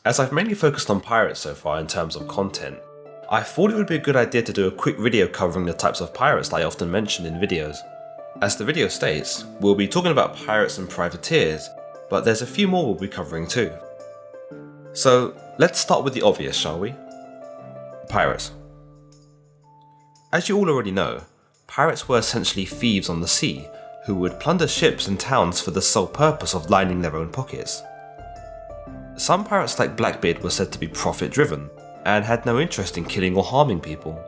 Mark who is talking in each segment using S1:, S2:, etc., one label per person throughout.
S1: As I've mainly focused on pirates so far in terms of content, I thought it would be a good idea to do a quick video covering the types of pirates that I often mention in videos. As the video states, we'll be talking about pirates and privateers, but there's a few more we'll be covering too. So let's start with the obvious, shall we? Pirates. As you all already know, pirates were essentially thieves on the sea who would plunder ships and towns for the sole purpose of lining their own pockets. Some pirates like Blackbeard were said to be profit-driven and had no interest in killing or harming people.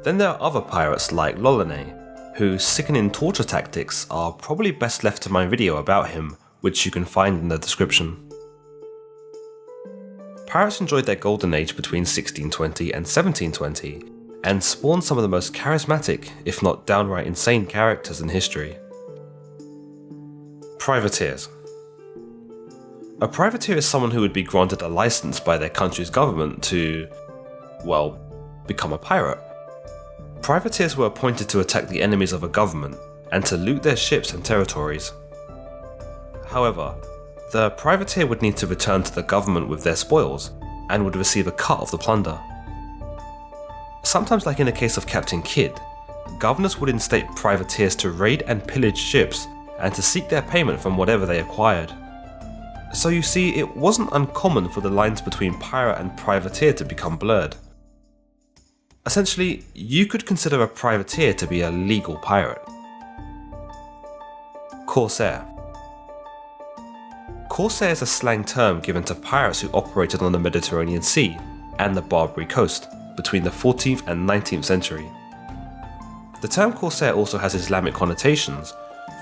S1: Then there are other pirates like Lollanay, whose sickening torture tactics are probably best left to my video about him, which you can find in the description. Pirates enjoyed their golden age between 1620 and 1720, and spawned some of the most charismatic, if not downright insane characters in history. Privateers. A privateer is someone who would be granted a license by their country's government to, well, become a pirate. Privateers were appointed to attack the enemies of a government and to loot their ships and territories. However, the privateer would need to return to the government with their spoils and would receive a cut of the plunder. Sometimes, like in the case of Captain Kidd, governors would instate privateers to raid and pillage ships and to seek their payment from whatever they acquired. So you see, it wasn't uncommon for the lines between pirate and privateer to become blurred. Essentially, you could consider a privateer to be a legal pirate. Corsair. Corsair is a slang term given to pirates who operated on the Mediterranean Sea and the Barbary coast between the 14th and 19th century. The term Corsair also has Islamic connotations,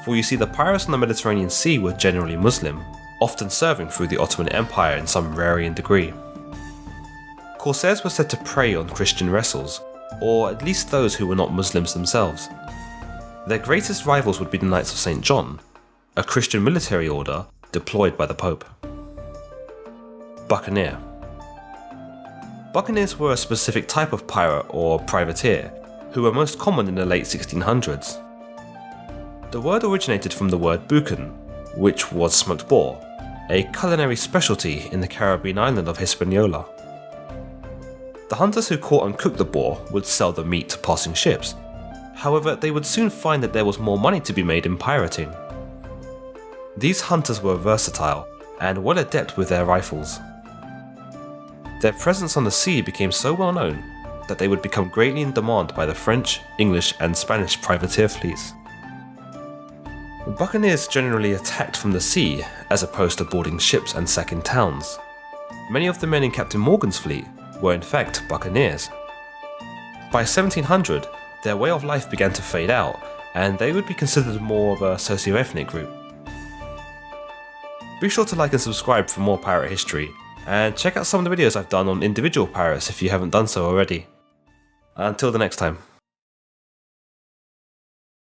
S1: for you see the pirates on the Mediterranean Sea were generally Muslim, often serving through the Ottoman Empire in some varying degree. Corsairs were said to prey on Christian vessels, or at least those who were not Muslims themselves. Their greatest rivals would be the Knights of St. John, a Christian military order deployed by the Pope. Buccaneer. Buccaneers were a specific type of pirate or privateer, who were most common in the late 1600s. The word originated from the word bucan, which was smoked boar, a culinary specialty in the Caribbean island of Hispaniola. The hunters who caught and cooked the boar would sell the meat to passing ships. However, they would soon find that there was more money to be made in pirating. These hunters were versatile and well adept with their rifles. Their presence on the sea became so well known that they would become greatly in demand by the French, English, and Spanish privateer fleets. Buccaneers generally attacked from the sea as opposed to boarding ships and sacking towns. Many of the men in Captain Morgan's fleet were in fact buccaneers. By 1700, their way of life began to fade out, and they would be considered more of a socio-ethnic group. Be sure to like and subscribe for more pirate history, and check out some of the videos I've done on individual pirates if you haven't done so already. Until the next time.